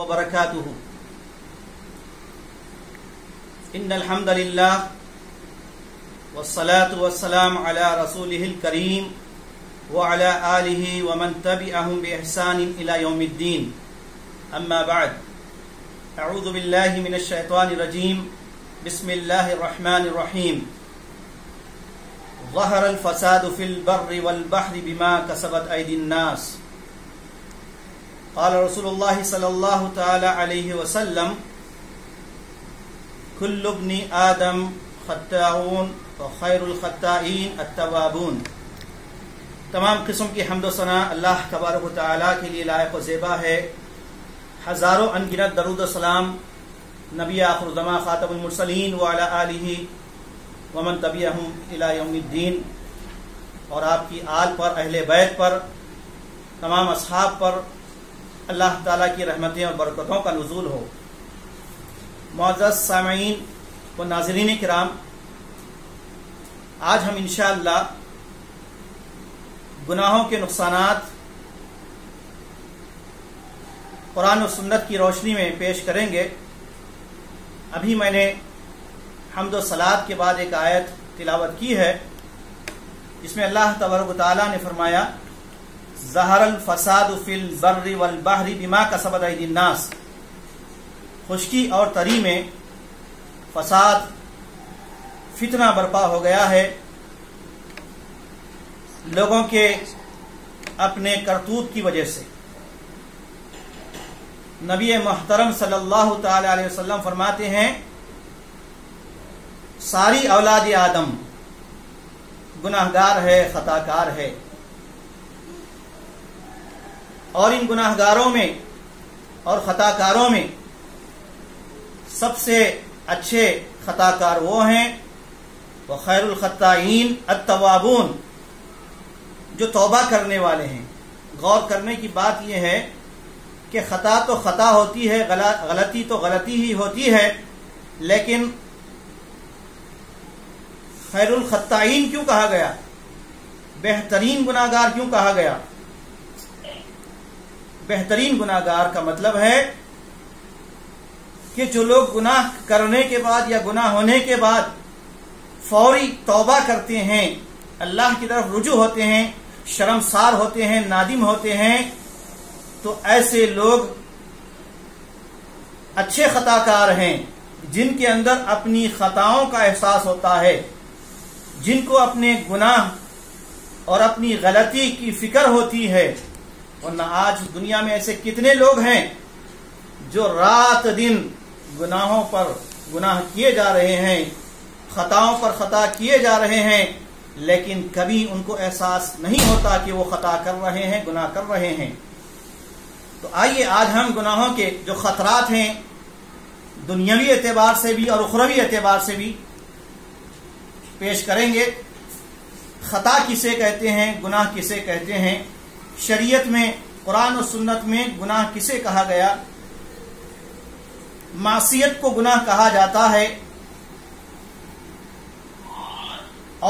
وبركاته إن الحمد لله والصلاة والسلام على رسوله الكريم وعلى آله ومن تبعهم بإحسان إلى يوم الدين أما بعد أعوذ بالله من الشيطان الرجيم بسم الله الرحمن الرحيم ظهر الفساد في البر والبحر بما كسبت أيدي الناس قال رسول الله صلى الله تعالى عليه وسلم كل ابن آدم خطاؤون وخير الخطائين التوابون۔ تمام قسم کی حمد و ثنا اللہ تبارک و تعالیٰ کے لیے لائق و زیبا ہے۔ ہزاروں انگنت درود و سلام نبی آخر الزمان خاتم المرسلین وعلی آلہ ومن تبعہم الی یوم الدین، اور آپ کی آل پر، اہل بیت پر، تمام اصحاب پر اللہ تعالیٰ کی رحمتیں اور برکتوں کا نزول ہو۔ معزز سامعین و ناظرین کرام، آج ہم انشاءاللہ گناہوں کے نقصانات قرآن و سنت کی روشنی میں پیش کریں گے۔ ابھی میں نے حمد و صلات کے بعد ایک آیت تلاوت کی ہے جس میں اللہ تبارک و تعالیٰ نے فرمایا ظہر الفساد فی البر والبحر بما کسبت ایدی الناس۔ خشکی اور تری میں فساد، فتنہ برپا ہو گیا ہے لوگوں کے اپنے کرتوت کی وجہ سے۔ نبی محترم صلی اللہ تعالی علیہ وسلم فرماتے ہیں ساری اولاد آدم گناہگار ہے، خطا کار ہے، اور ان گناہگاروں میں اور خطا کاروں میں سب سے اچھے خطا کار وہ ہیں وخیر الخطائین التوابون، جو توبہ کرنے والے ہیں۔ غور کرنے کی بات یہ ہے کہ خطا تو خطا ہوتی ہے، غلطی تو غلطی ہی ہوتی ہے، لیکن خیر الخطائین کیوں کہا گیا؟ بہترین گناہگار کیوں کہا گیا؟ بہترین گناہگار کا مطلب ہے کہ جو لوگ گناہ کرنے کے بعد یا گناہ ہونے کے بعد فوری توبہ کرتے ہیں، اللہ کی طرف رجوع ہوتے ہیں، شرمسار ہوتے ہیں، نادم ہوتے ہیں، تو ایسے لوگ اچھے خطا کار ہیں، جن کے اندر اپنی خطاؤں کا احساس ہوتا ہے، جن کو اپنے گناہ اور اپنی غلطی کی فکر ہوتی ہے۔ ورنہ آج دنیا میں ایسے کتنے لوگ ہیں جو رات دن گناہوں پر گناہ کیے جا رہے ہیں، خطاؤں پر خطا کیے جا رہے ہیں، لیکن کبھی ان کو احساس نہیں ہوتا کہ وہ خطا کر رہے ہیں، گناہ کر رہے ہیں۔ تو آئیے آج ہم گناہوں کے جو خطرات ہیں دنیاوی اعتبار سے بھی اور اخروی اعتبار سے بھی پیش کریں گے۔ خطا کسے کہتے ہیں، گناہ کسے کہتے ہیں، شریعت میں، قرآن و سنت میں گناہ کسے کہا گیا؟ معصیت کو گناہ کہا جاتا ہے،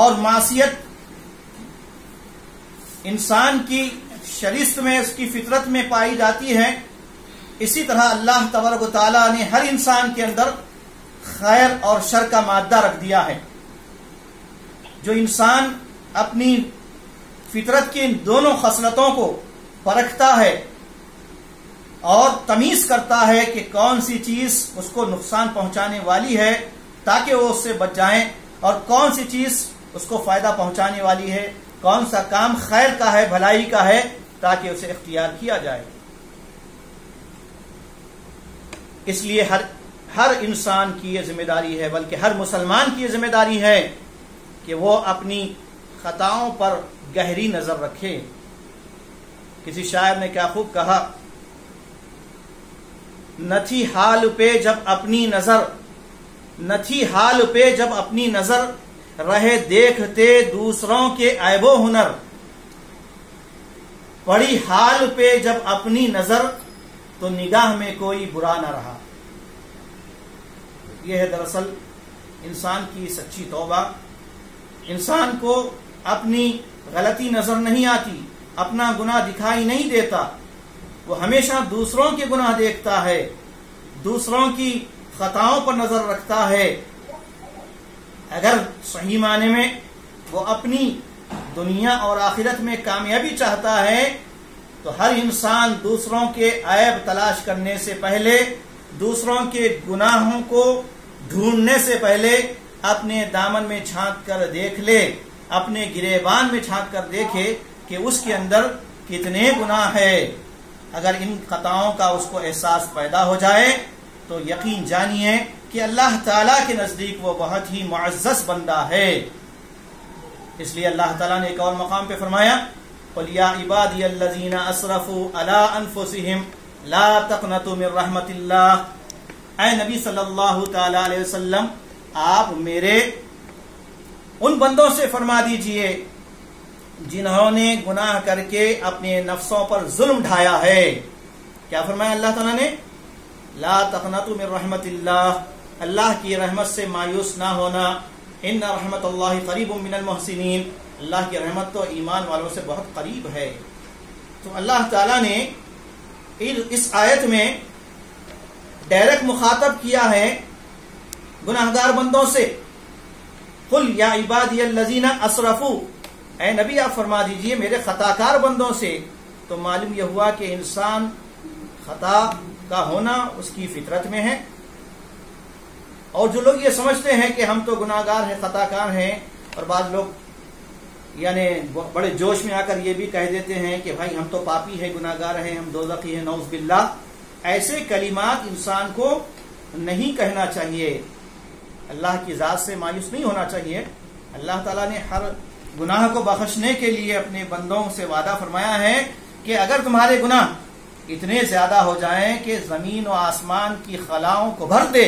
اور معصیت انسان کی شریعت میں، اس کی فطرت میں پائی جاتی ہے۔ اسی طرح اللہ تبارک و تعالیٰ نے ہر انسان کے اندر خیر اور شر کا مادہ رکھ دیا ہے۔ جو انسان اپنی فطرت کی ان دونوں خصلتوں کو پرکھتا ہے اور تمیز کرتا ہے کہ کون سی چیز اس کو نقصان پہنچانے والی ہے تاکہ وہ اس سے بچ جائیں، اور کون سی چیز اس کو فائدہ پہنچانے والی ہے، کون سا کام خیر کا ہے، بھلائی کا ہے، تاکہ اسے اختیار کیا جائے۔ اس لیے ہر انسان کی یہ ذمہ داری ہے، بلکہ ہر مسلمان کی یہ ذمہ داری ہے کہ وہ اپنی خطاؤں پر گہری نظر رکھے۔ کسی شاعر نے کیا خوب کہا، نہ تھی حال پہ جب اپنی نظر، نہ تھی حال پہ جب اپنی نظر، رہے دیکھتے دوسروں کے عیب و ہنر، پڑی حال پہ جب اپنی نظر، تو نگاہ میں کوئی برا نہ رہا۔ یہ ہے دراصل انسان کی سچی توبہ۔ انسان کو اپنی غلطی نظر نہیں آتی، اپنا گناہ دکھائی نہیں دیتا، وہ ہمیشہ دوسروں کے گناہ دیکھتا ہے، دوسروں کی خطاؤں پر نظر رکھتا ہے۔ اگر صحیح معنی میں وہ اپنی دنیا اور آخرت میں کامیابی چاہتا ہے تو ہر انسان دوسروں کے عیب تلاش کرنے سے پہلے، دوسروں کے گناہوں کو ڈھونڈنے سے پہلے اپنے دامن میں جھانک کر دیکھ لے، اپنے گریبان میں جھانک کر دیکھے کہ اس کے اندر کتنے گناہ ہے۔ اگر ان خطاؤں کا اس کو احساس پیدا ہو جائے تو یقین جانیے کہ اللہ تعالیٰ کے نزدیک وہ بہت ہی معزز بندہ ہے۔ اس لیے اللہ تعالیٰ نے ایک اور مقام پہ فرمایا قُلْ يَا عِبَادِيَ الَّذِينَ أَسْرَفُوا عَلَىٰ أَنفُسِهِمْ لَا تَقْنَطُوا مِن رَحْمَةِ اللَّهِ۔ اے نبی صلی اللہ تعالی علیہ وسلم، آپ میرے ان بندوں سے فرما دیجئے جنہوں نے گناہ کر کے اپنے نفسوں پر ظلم ڈھایا ہے۔ کیا فرمایا اللہ تعالیٰ نے؟ لا تقنطوا من رحمت اللہ، اللہ کی رحمت سے مایوس نہ ہونا، ان رحمت اللہ قریب من المحسنین، اللہ کی رحمت تو ایمان والوں سے بہت قریب ہے۔ تو اللہ تعالیٰ نے اس آیت میں ڈائریکٹ مخاطب کیا ہے گناہگار بندوں سے، قل یا عبادی الذین اسرفوا، اے نبی آپ فرما دیجئے میرے خطا کار بندوں سے۔ تو معلوم یہ ہوا کہ انسان خطا کا ہونا اس کی فطرت میں ہے، اور جو لوگ یہ سمجھتے ہیں کہ ہم تو گناہگار ہیں، خطا کار ہیں، اور بعض لوگ یعنی بڑے جوش میں آ کر یہ بھی کہہ دیتے ہیں کہ بھائی ہم تو پاپی ہیں، گناہگار ہیں، ہم دوزخی ہیں، نعوذ باللہ، ایسے کلمات انسان کو نہیں کہنا چاہیے۔ اللہ کی ذات سے مایوس نہیں ہونا چاہیے۔ اللہ تعالیٰ نے ہر گناہ کو بخشنے کے لیے اپنے بندوں سے وعدہ فرمایا ہے کہ اگر تمہارے گناہ اتنے زیادہ ہو جائیں کہ زمین و آسمان کی خلاؤں کو بھر دے،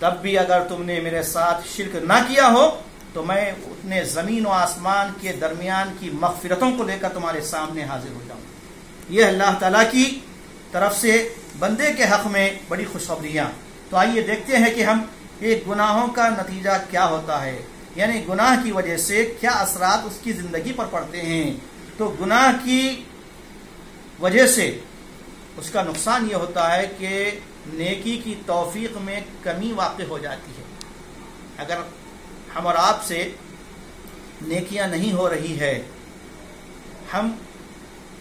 تب بھی اگر تم نے میرے ساتھ شرک نہ کیا ہو تو میں اتنے زمین و آسمان کے درمیان کی مغفرتوں کو لے کر تمہارے سامنے حاضر ہو جاؤں۔ یہ اللہ تعالیٰ کی طرف سے بندے کے حق میں بڑی خوشخبریاں۔ تو آئیے دیکھتے ہیں کہ ہم ایک گناہوں کا نتیجہ کیا ہوتا ہے، یعنی گناہ کی وجہ سے کیا اثرات اس کی زندگی پر پڑتے ہیں۔ تو گناہ کی وجہ سے اس کا نقصان یہ ہوتا ہے کہ نیکی کی توفیق میں کمی واقع ہو جاتی ہے۔ اگر ہم اور آپ سے نیکیاں نہیں ہو رہی ہے، ہم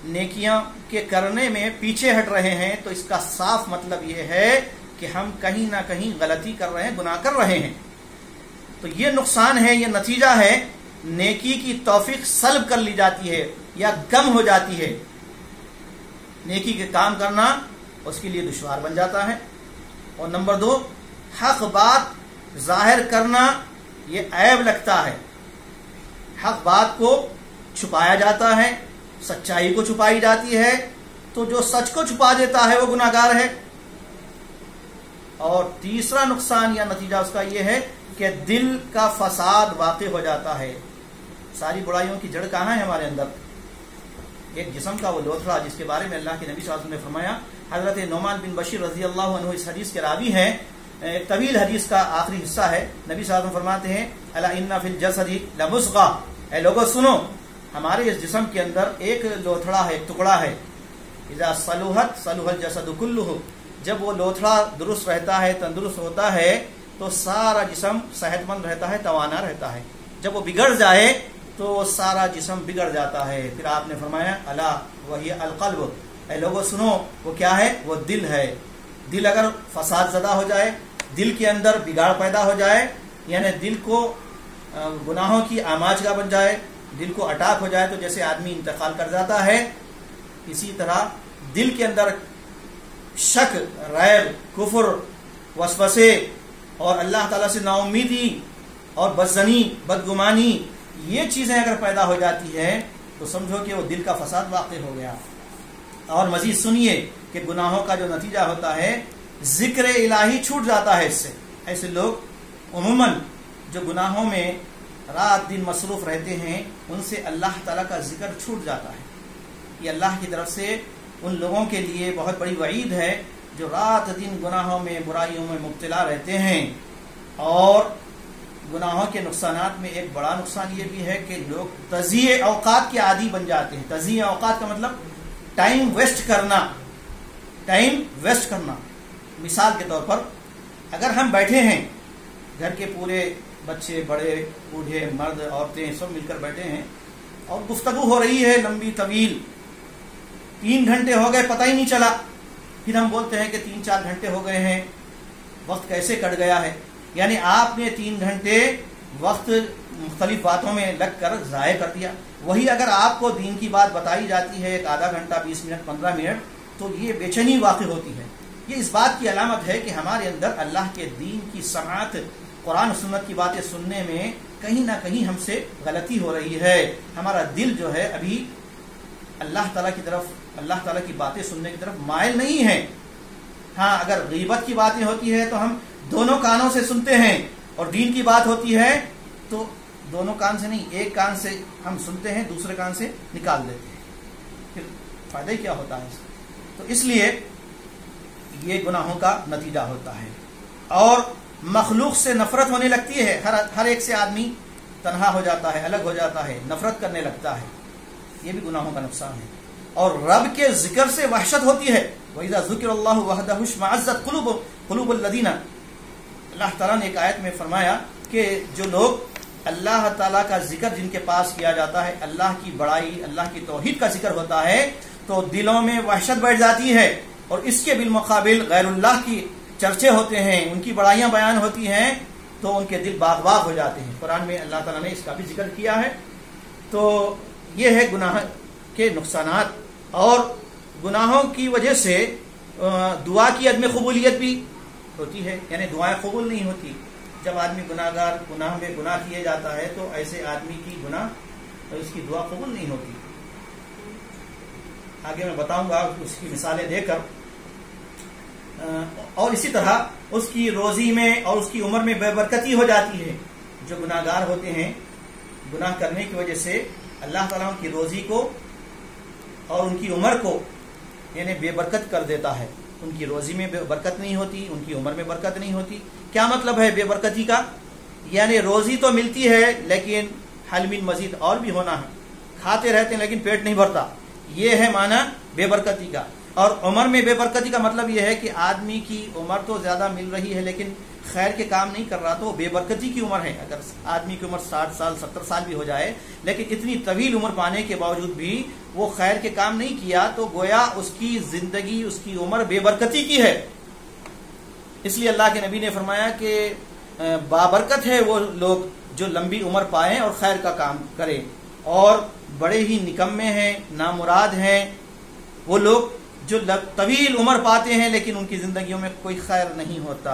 نیکیاں کے کرنے میں پیچھے ہٹ رہے ہیں، تو اس کا صاف مطلب یہ ہے کہ ہم کہیں نہ کہیں غلطی کر رہے ہیں، گناہ کر رہے ہیں۔ تو یہ نقصان ہے، یہ نتیجہ ہے، نیکی کی توفیق سلب کر لی جاتی ہے یا کم ہو جاتی ہے۔ نیکی کے کام کرنا اس کے لیے دشوار بن جاتا ہے۔ اور نمبر 2، حق بات ظاہر کرنا یہ عیب لگتا ہے، حق بات کو چھپایا جاتا ہے، سچائی کو چھپائی جاتی ہے، تو جو سچ کو چھپا دیتا ہے وہ گناہگار ہے۔ اور تیسرا نقصان یا نتیجہ اس کا یہ ہے کہ دل کا فساد واقع ہو جاتا ہے۔ ساری برائیوں کی جڑ کہاں ہے ہمارے اندر؟ ایک جسم کا وہ لوتھڑا جس کے بارے میں اللہ کے نبی صلی اللہ علیہ وسلم نے فرمایا، حضرت نعمان بن بشیر رضی اللہ عنہ اس حدیث کے راوی ہیں، ایک طویل حدیث کا آخری حصہ ہے۔ نبی صلی اللہ علیہ وسلم فرماتے ہیں الا ان فی الجسد لمضغہ، اے لوگو سنو، ہمارے اس جسم کے اندر ایک لوتھڑا ہے، ایک ٹکڑا ہے، اذا صلحت صلح الجسد کلہ، جب وہ لوتھڑا درست رہتا ہے، تندرست ہوتا ہے، تو سارا جسم صحت مند رہتا ہے، توانا رہتا ہے۔ جب وہ بگڑ جائے تو وہ سارا جسم بگڑ جاتا ہے۔ پھر آپ نے فرمایا الا وہی القلب، اے لوگو سنو، وہ کیا ہے؟ وہ دل ہے۔ دل اگر فساد زدہ ہو جائے، دل کے اندر بگاڑ پیدا ہو جائے، یعنی دل کو گناہوں کی آماج گاہ بن جائے، دل کو اٹیک ہو جائے، تو جیسے آدمی انتقال کر جاتا ہے، اسی طرح دل کے اندر شک، ریب، کفر، وسوسے اور اللہ تعالیٰ سے نا امیدی اور بدظنی، بدگمانی، یہ چیزیں اگر پیدا ہو جاتی ہیں تو سمجھو کہ وہ دل کا فساد واقع ہو گیا۔ اور مزید سنیے کہ گناہوں کا جو نتیجہ ہوتا ہے، ذکر الہی چھوٹ جاتا ہے اس سے۔ ایسے لوگ عموماً جو گناہوں میں رات دن مصروف رہتے ہیں، ان سے اللہ تعالیٰ کا ذکر چھوٹ جاتا ہے۔ یہ اللہ کی طرف سے ان لوگوں کے لیے بہت بڑی وعید ہے جو رات دن گناہوں میں، برائیوں میں مبتلا رہتے ہیں۔ اور گناہوں کے نقصانات میں ایک بڑا نقصان یہ بھی ہے کہ لوگ تضییع اوقات کے عادی بن جاتے ہیں۔ تضییع اوقات کا مطلب ٹائم ویسٹ کرنا، ٹائم ویسٹ کرنا. مثال کے طور پر اگر ہم بیٹھے ہیں، گھر کے پورے بچے بڑے بوڑھے مرد عورتیں سب مل کر بیٹھے ہیں اور گفتگو ہو رہی ہے لمبی طویل، 3 گھنٹے ہو گئے پتہ ہی نہیں چلا، پھر ہم بولتے ہیں کہ 3-4 گھنٹے ہو گئے ہیں، وقت کیسے کٹ گیا ہے. یعنی آپ نے 3 گھنٹے وقت مختلف باتوں میں لگ کر ضائع کر دیا. وہی اگر آپ کو دین کی بات بتائی جاتی ہے 1/2 گھنٹہ 20 منٹ 15 منٹ تو یہ بے چینی واقع ہوتی ہے. یہ اس بات کی علامت ہے کہ ہمارے اندر اللہ کے دین کی سماعت، قرآن و سنت کی باتیں سننے میں کہیں نہ کہیں ہم سے غلطی ہو رہی ہے. ہمارا دل جو ہے ابھی اللہ تعالیٰ کی طرف، اللہ تعالیٰ کی باتیں سننے کی طرف مائل نہیں ہے. ہاں اگر غیبت کی باتیں ہوتی ہے تو ہم دونوں کانوں سے سنتے ہیں، اور دین کی بات ہوتی ہے تو دونوں کان سے نہیں، ایک کان سے ہم سنتے ہیں، دوسرے کان سے نکال دیتے ہیں. پھر فائدہ کیا ہوتا ہے؟ تو اس لیے یہ گناہوں کا نتیجہ ہوتا ہے. اور مخلوق سے نفرت ہونے لگتی ہے. ہر ایک سے آدمی تنہا ہو جاتا ہے، الگ ہو جاتا ہے، نفرت کرنے لگتا ہے. یہ بھی گناہوں کا نقصان ہے. اور رب کے ذکر سے وحشت ہوتی ہے. وَإِذَا ذُكِرَ اللَّهُ وَحْدَهُ اشْمَأَزَّتْ قُلُوبُ الَّذِينَ، اللہ تعالیٰ نے ایک آیت میں فرمایا کہ جو لوگ اللہ تعالیٰ کا ذکر جن کے پاس کیا جاتا ہے، اللہ کی بڑائی، اللہ کی توحید کا ذکر ہوتا ہے تو دلوں میں وحشت بیٹھ جاتی ہے. اور اس کے بالمقابل غیر اللہ کی چرچے ہوتے ہیں، ان کی بڑائیاں بیان ہوتی ہیں تو ان کے دل باغ باغ ہو جاتے ہیں. قرآن میں اللہ تعالیٰ نے اس کا بھی ذکر کیا ہے. تو یہ ہے گناہ کے نقصانات. اور گناہوں کی وجہ سے دعا کی عدم قبولیت بھی ہوتی ہے. یعنی دعائیں قبول نہیں ہوتی. جب آدمی گناہ میں گناہ کیے جاتا ہے تو ایسے آدمی کی گناہ اس کی دعا قبول نہیں ہوتی. آگے میں بتاؤں گا اس کی مثالیں دے کر. اور اسی طرح اس کی روزی میں اور اس کی عمر میں بے برکتی ہو جاتی ہے. جو گناہ گار ہوتے ہیں، گناہ کرنے کی وجہ سے اللہ تعالیٰ ان کی روزی کو اور ان کی عمر کو یعنی بے برکت کر دیتا ہے. ان کی روزی میں بے برکت نہیں ہوتی، ان کی عمر میں برکت نہیں ہوتی. کیا مطلب ہے بے برکتی کا؟ یعنی روزی تو ملتی ہے لیکن حل من مزید اور بھی ہونا ہے. کھاتے رہتے ہیں لیکن پیٹ نہیں بھرتا. یہ ہے معنی بے برکتی کا. اور عمر میں بے برکتی کا مطلب یہ ہے کہ آدمی کی عمر تو زیادہ مل رہی ہے لیکن خیر کے کام نہیں کر رہا تو بے برکتی کی عمر ہے. اگر آدمی کی عمر 60 سال 70 سال بھی ہو جائے لیکن اتنی طویل عمر پانے کے باوجود بھی وہ خیر کے کام نہیں کیا تو گویا اس کی زندگی، اس کی عمر بے برکتی کی ہے. اس لیے اللہ کے نبی نے فرمایا کہ بابرکت ہے وہ لوگ جو لمبی عمر پائیں اور خیر کا کام کریں. اور بڑے ہی نکمے ہیں، نامراد ہیں وہ لوگ جو طویل عمر پاتے ہیں لیکن ان کی زندگیوں میں کوئی خیر نہیں ہوتا.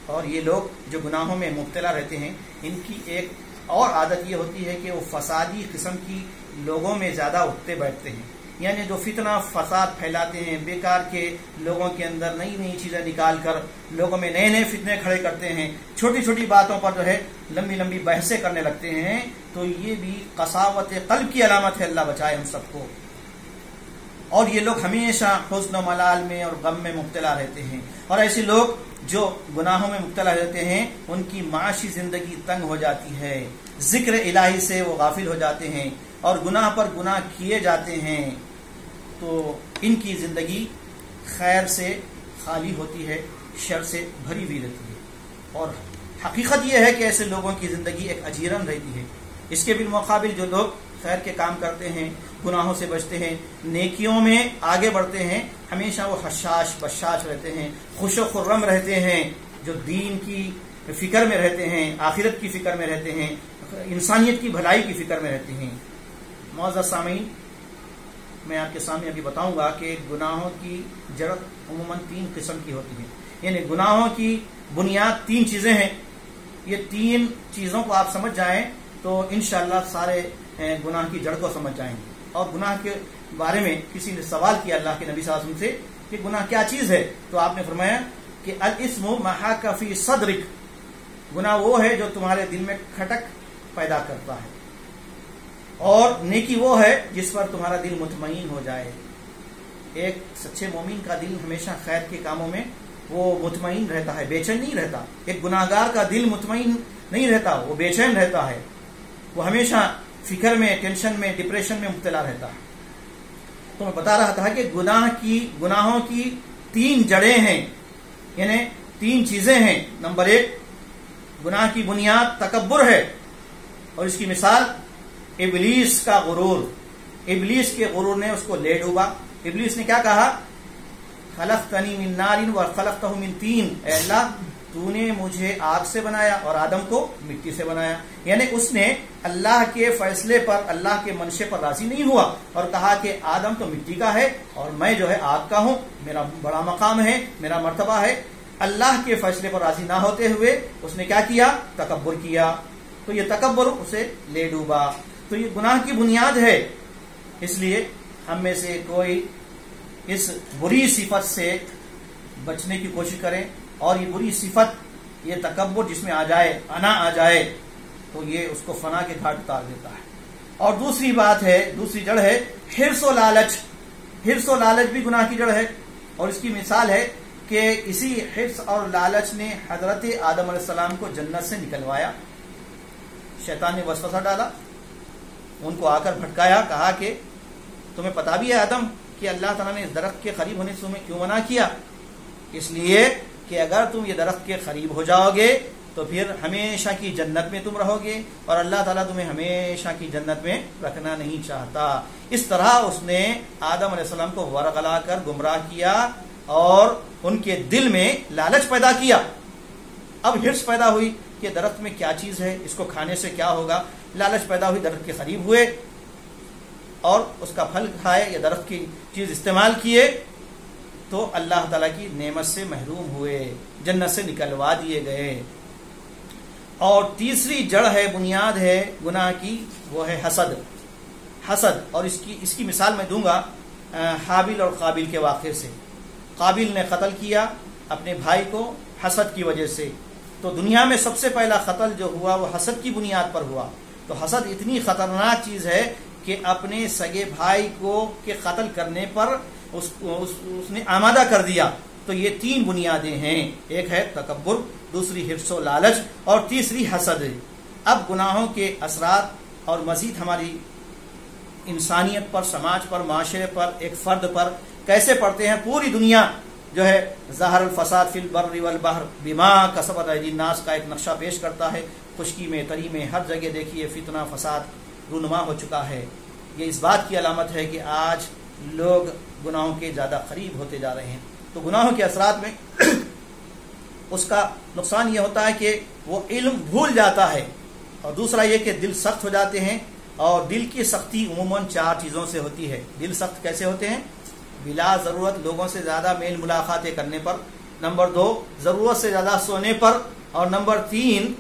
اور یہ لوگ جو گناہوں میں مبتلا رہتے ہیں ان کی ایک اور عادت یہ ہوتی ہے کہ وہ فسادی قسم کی لوگوں میں زیادہ اٹھتے بیٹھتے ہیں. یعنی جو فتنہ فساد پھیلاتے ہیں، بیکار کے لوگوں کے اندر نئی نئی چیزیں نکال کر لوگوں میں نئے نئے فتنے کھڑے کرتے ہیں، چھوٹی چھوٹی باتوں پر جو ہے لمبی لمبی بحثیں کرنے لگتے ہیں. تو یہ بھی قساوت قلب کی علامت ہے. اللہ بچائے ہم سب کو. اور یہ لوگ ہمیشہ حزن و ملال میں اور غم میں مبتلا رہتے ہیں. اور ایسے لوگ جو گناہوں میں مبتلا رہتے ہیں ان کی معاشی زندگی تنگ ہو جاتی ہے، ذکر الہی سے وہ غافل ہو جاتے ہیں اور گناہ پر گناہ کیے جاتے ہیں. تو ان کی زندگی خیر سے خالی ہوتی ہے، شر سے بھری ہوئی رہتی ہے. اور حقیقت یہ ہے کہ ایسے لوگوں کی زندگی ایک اجیرن رہتی ہے. اس کے بالمقابل جو لوگ خیر کے کام کرتے ہیں، گناہوں سے بچتے ہیں، نیکیوں میں آگے بڑھتے ہیں، ہمیشہ وہ حشاش بشاش رہتے ہیں، خوش و خرم رہتے ہیں، جو دین کی فکر میں رہتے ہیں، آخرت کی فکر میں رہتے ہیں، انسانیت کی بھلائی کی فکر میں رہتے ہیں. معزز سامعین، میں آپ کے سامنے ابھی بتاؤں گا کہ گناہوں کی جڑ عموماً 3 قسم کی ہوتی ہے. یعنی گناہوں کی بنیاد 3 چیزیں ہیں. یہ 3 چیزوں کو آپ سمجھ جائیں تو انشاءاللہ سارے گناہ کی جڑ کو سمجھ جائیں گے. اور گناہ کے بارے میں کسی نے سوال کیا اللہ کے نبی صلی اللہ علیہ وسلم سے کہ گناہ کیا چیز ہے، تو آپ نے فرمایا کہ الاسم ما حاک فی صدرک، گناہ وہ ہے جو تمہارے دل میں کھٹک پیدا کرتا ہے، اور نیکی وہ ہے جس پر تمہارا دل مطمئن ہو جائے. ایک سچے مومن کا دل ہمیشہ خیر کے کاموں میں وہ مطمئن رہتا ہے، بے چین نہیں رہتا. ایک گناہگار کا دل مطمئن نہیں رہتا، وہ بے چین رہتا ہے، وہ ہمیشہ فکر میں، ٹینشن میں، ڈپریشن میں مبتلا رہتا ہے. تو میں بتا رہا تھا کہ گناہوں کی 3 جڑیں ہیں، یعنی 3 چیزیں ہیں۔ نمبر 1، گناہ کی بنیاد تکبر ہے، اور اس کی مثال ابلیس کا غرور۔ ابلیس کے غرور نے اس کو لے ڈوبا۔ ابلیس نے کیا کہا؟ خلقتنی من نار وخلقتہ من طین، اے اللہ تو نے مجھے آگ سے بنایا اور آدم کو مٹی سے بنایا۔ یعنی اس نے اللہ کے فیصلے پر، اللہ کے منشے پر راضی نہیں ہوا اور کہا کہ آدم تو مٹی کا ہے اور میں جو ہے آگ کا ہوں، میرا بڑا مقام ہے، میرا مرتبہ ہے۔ اللہ کے فیصلے پر راضی نہ ہوتے ہوئے اس نے کیا کیا؟ تکبر کیا۔ تو یہ تکبر اسے لے ڈوبا۔ تو یہ گناہ کی بنیاد ہے۔ اس لیے ہم میں سے کوئی اس بری صفت سے بچنے کی کوشش کریں، اور یہ بری صفت، یہ تکبر جس میں آ جائے، انا آ جائے، تو یہ اس کو فنا کے گھاٹ اتار دیتا ہے۔ اور دوسری بات ہے، دوسری جڑ ہے حرص و لالچ۔ حرص و لالچ بھی گناہ کی جڑ ہے، اور اس کی مثال ہے کہ اسی حرص اور لالچ نے حضرت آدم علیہ السلام کو جنت سے نکلوایا۔ شیطان نے وسوسہ ڈالا، ان کو آ کر بھٹکایا، کہا کہ تمہیں پتا بھی ہے آدم کہ اللہ تعالیٰ نے اس درخت کے قریب ہونے سے تمہیں کیوں منع کیا؟ اس لیے کہ اگر تم یہ درخت کے قریب ہو جاؤ گے تو پھر ہمیشہ کی جنت میں تم رہو گے، اور اللہ تعالیٰ تمہیں ہمیشہ کی جنت میں رکھنا نہیں چاہتا۔ اس طرح اس نے آدم علیہ السلام کو ورغلا کر گمراہ کیا اور ان کے دل میں لالچ پیدا کیا۔ اب حرص پیدا ہوئی کہ درخت میں کیا چیز ہے، اس کو کھانے سے کیا ہوگا۔ لالچ پیدا ہوئی، درخت کے قریب ہوئے اور اس کا پھل کھائے یا درخت کی چیز استعمال کیے، تو اللہ تعالیٰ کی نعمت سے محروم ہوئے، جنت سے نکلوا دیے گئے۔ اور تیسری جڑ ہے، بنیاد ہے گناہ کی، وہ ہے حسد۔ حسد، اور اس کی مثال میں دوں گا حابیل اور قابیل کے واقعے سے۔ قابیل نے قتل کیا اپنے بھائی کو حسد کی وجہ سے، تو دنیا میں سب سے پہلا قتل جو ہوا وہ حسد کی بنیاد پر ہوا۔ تو حسد اتنی خطرناک چیز ہے کہ اپنے سگے بھائی کو کے قتل کرنے پر اس نے آمادہ کر دیا۔ تو یہ 3 بنیادیں ہیں، ایک ہے تکبر، دوسری حرص و لالچ، اور تیسری حسد۔ اب گناہوں کے اثرات اور مزید ہماری انسانیت پر، سماج پر، معاشرے پر، ایک فرد پر کیسے پڑتے ہیں؟ پوری دنیا جو ہے ظاہر الفساد فی البر والبحر بما کسبت ایدی الناس کا ایک نقشہ پیش کرتا ہے۔ خشکی میں، تری میں، ہر جگہ دیکھیے فتنہ فساد رونما ہو چکا ہے۔ یہ اس بات کی علامت ہے کہ آج لوگ گناہوں کے زیادہ قریب ہوتے جا رہے ہیں۔ تو گناہوں کے اثرات میں اس کا نقصان یہ ہوتا ہے کہ وہ علم بھول جاتا ہے، اور دوسرا یہ کہ دل سخت ہو جاتے ہیں، اور دل کی سختی عموماً 4 چیزوں سے ہوتی ہے۔ دل سخت کیسے ہوتے ہیں؟ بلا ضرورت لوگوں سے زیادہ میل ملاقاتیں کرنے پر، نمبر 2 ضرورت سے زیادہ سونے پر، اور نمبر 3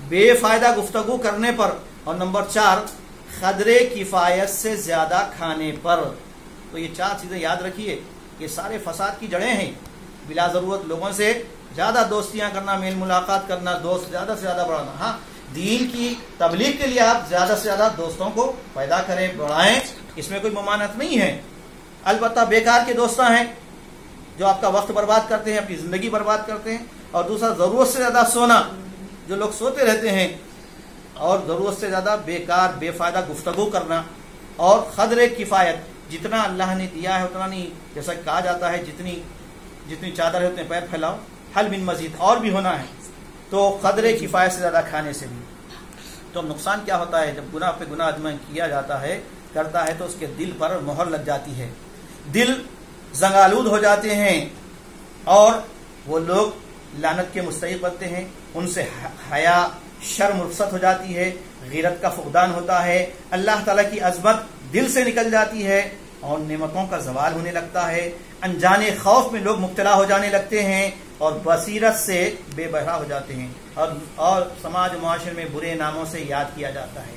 بے فائدہ گفتگو کرنے پر، اور نمبر 4 قدر کفایت سے زیادہ کھانے پر۔ تو یہ 4 چیزیں یاد رکھیے، یہ سارے فساد کی جڑیں ہیں۔ بلا ضرورت لوگوں سے زیادہ دوستیاں کرنا، میل ملاقات کرنا، دوست زیادہ سے زیادہ بڑھانا۔ ہاں، دین کی تبلیغ کے لیے آپ زیادہ سے زیادہ دوستوں کو پیدا کریں، بڑھائیں، اس میں کوئی ممانعت نہیں ہے۔ البتہ بیکار کے دوستاں ہیں جو آپ کا وقت برباد کرتے ہیں، اپنی زندگی برباد کرتے ہیں۔ اور دوسرا ضرورت سے زیادہ سونا، جو لوگ سوتے رہتے ہیں، اور ضرورت سے زیادہ بیکار بے فائدہ گفتگو کرنا، اور قدر کفایت، جتنا اللہ نے دیا ہے اتنا نہیں، جیسا کہا جاتا ہے جتنی چادر ہے اتنے پیر پھیلاؤ، حل من مزید، اور بھی ہونا ہے۔ تو قدر کفایت سے زیادہ کھانے سے بھی تو نقصان کیا ہوتا ہے؟ جب گناہ پہ گناہ آدمی کیا جاتا ہے، کرتا ہے، تو اس کے دل پر مہر لگ جاتی ہے، دل زنگالود ہو جاتے ہیں، اور وہ لوگ لعنت کے مستحق بنتے ہیں۔ ان سے حیا، شرم رخصت ہو جاتی ہے، غیرت کا فقدان ہوتا ہے، اللہ تعالیٰ کی عظمت دل سے نکل جاتی ہے، اور نعمتوں کا زوال ہونے لگتا ہے۔ انجانے خوف میں لوگ مبتلا ہو جانے لگتے ہیں، اور بصیرت سے بے بہرا ہو جاتے ہیں، اور سماج و معاشرے میں برے ناموں سے یاد کیا جاتا ہے۔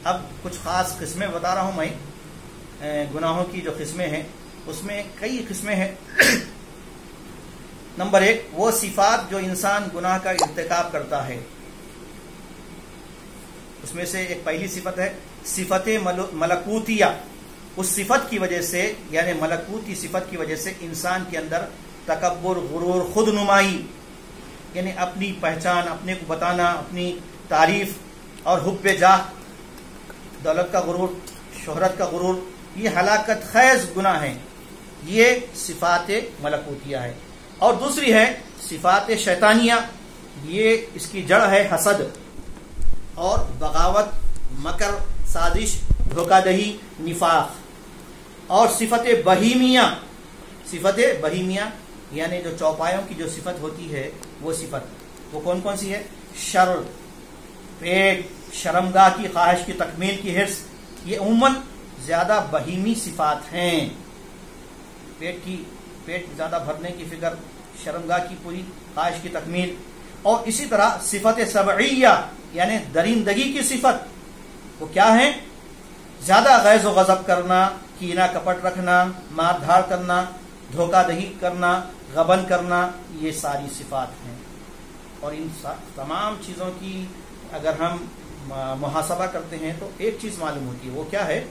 اب کچھ خاص قسمیں بتا رہا ہوں میں، گناہوں کی جو قسمیں ہیں اس میں کئی قسمیں ہیں۔ نمبر 1، وہ صفات جو انسان گناہ کا ارتکاب کرتا ہے، اس میں سے ایک پہلی صفت ہے صفت ملکوتیہ۔ اس صفت کی وجہ سے، یعنی ملکوتی صفت کی وجہ سے انسان کے اندر تکبر، غرور، خود نمائی، یعنی اپنی پہچان، اپنے کو بتانا، اپنی تعریف، اور حب جاہ، دولت کا غرور، شہرت کا غرور، یہ ہلاکت خیز گناہ ہیں، یہ صفات ملکوتیہ ہے. اور دوسری ہے صفات شیطانیہ، یہ اس کی جڑ ہے حسد اور بغاوت، مکر، سازش، دھوکہ دہی، نفاق. اور صفت بہیمیہ، صفت بہیمیہ یعنی جو چوپایوں کی جو صفت ہوتی ہے وہ صفت، وہ کون کون سی ہے؟ شر، پیٹ، شرمگاہ کی خواہش کی تکمیل کی حرص، یہ عموماً زیادہ بہیمی صفات ہیں. پیٹ زیادہ بھرنے کی فکر، شرمگاہ کی پوری خواہش کی تکمیل. اور اسی طرح صفت سبعیہ یعنی درندگی کی صفت، وہ کیا ہے؟ زیادہ غیظ و غضب کرنا، کینہ کپٹ رکھنا، مار دھاڑ کرنا، دھوکہ دہی کرنا، غبن کرنا، یہ ساری صفات ہیں. اور ان تمام چیزوں کی اگر ہم محاسبہ کرتے ہیں تو ایک چیز معلوم ہوتی ہے، وہ کیا ہے؟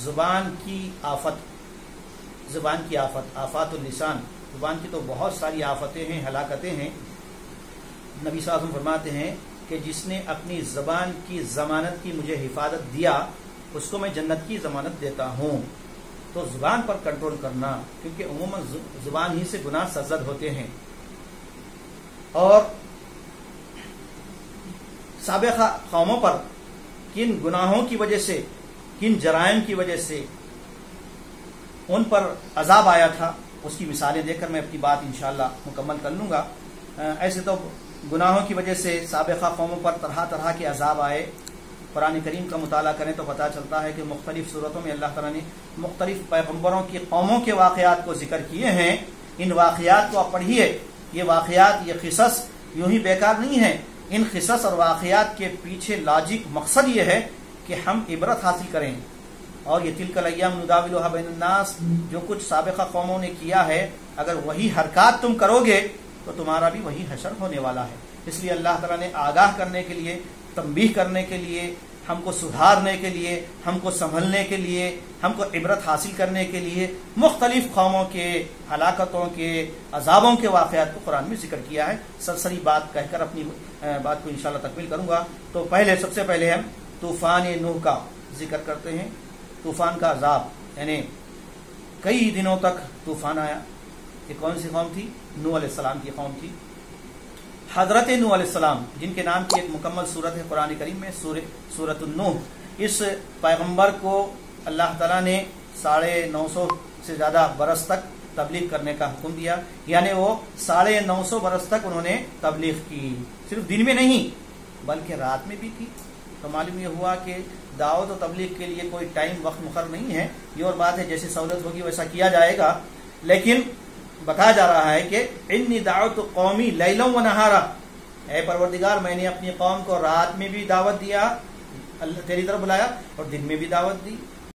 زبان کی آفت. زبان کی آفت، آفات اللسان. زبان کی تو بہت ساری آفتیں ہیں، ہلاکتیں ہیں. نبی صلی اللہ علیہ وسلم فرماتے ہیں کہ جس نے اپنی زبان کی ضمانت کی مجھے حفاظت دیا، اس کو میں جنت کی ضمانت دیتا ہوں. تو زبان پر کنٹرول کرنا، کیونکہ عموماً زبان ہی سے گناہ سرزد ہوتے ہیں. اور سابقہ قوموں پر کن گناہوں کی وجہ سے، کن جرائم کی وجہ سے ان پر عذاب آیا تھا، اس کی مثالیں دے کر میں اپنی بات انشاءاللہ مکمل کر لوں گا. ایسے تو گناہوں کی وجہ سے سابقہ قوموں پر طرح طرح کے عذاب آئے. قرآن کریم کا مطالعہ کریں تو پتہ چلتا ہے کہ مختلف صورتوں میں اللہ تعالیٰ نے مختلف پیغمبروں کی قوموں کے واقعات کو ذکر کیے ہیں. ان واقعات کو آپ پڑھیے. یہ واقعات، یہ قصص یوں ہی بیکار نہیں ہیں. ان قصص اور واقعات کے پیچھے لاجک مقصد یہ ہے کہ ہم عبرت حاصل کریں. اور یہ تلک الایام نداولها بین الناس، جو کچھ سابقہ قوموں نے کیا ہے، اگر وہی حرکات تم کرو گے تو تمہارا بھی وہی حشر ہونے والا ہے. اس لیے اللہ تعالیٰ نے آگاہ کرنے کے لیے، تنبیہ کرنے کے لیے، ہم کو سدھارنے کے لیے، ہم کو سنبھلنے کے لیے، ہم کو عبرت حاصل کرنے کے لیے مختلف قوموں کے ہلاکتوں کے، عذابوں کے واقعات کو قرآن میں ذکر کیا ہے. سرسری بات کہہ کر اپنی بات کو انشاءاللہ تکمیل کروں گا. تو سب سے پہلے ہم طوفان نوح کا ذکر کرتے ہیں. طوفان کا عذاب یعنی کئی دنوں تک طوفان آیا. یہ کون سی قوم تھی؟ نوح علیہ السلام کی قوم تھی. حضرت نوح علیہ السلام، جن کے نام کی ایک مکمل صورت ہے قرآن کریم میں، سورۃ النوح. اس پیغمبر کو اللہ تعالیٰ نے 950 سے زیادہ برس تک تبلیغ کرنے کا حکم دیا. یعنی وہ 950 برس تک انہوں نے تبلیغ کی. صرف دن میں نہیں بلکہ رات میں بھی کی. تو معلوم یہ ہوا کہ دعوت و تبلیغ کے لیے کوئی ٹائم وقت مقرر نہیں ہے. یہ اور بات ہے جیسی سہولت ہوگی ویسا کیا جائے گا. لیکن بتایا جا رہا ہے کہ انی دعوت قومی لیلا و نہارا، اے پروردگار میں نے اپنی قوم کو رات میں بھی دعوت دیا، اللہ تیری طرف بلایا، اور دن میں بھی دعوت دی.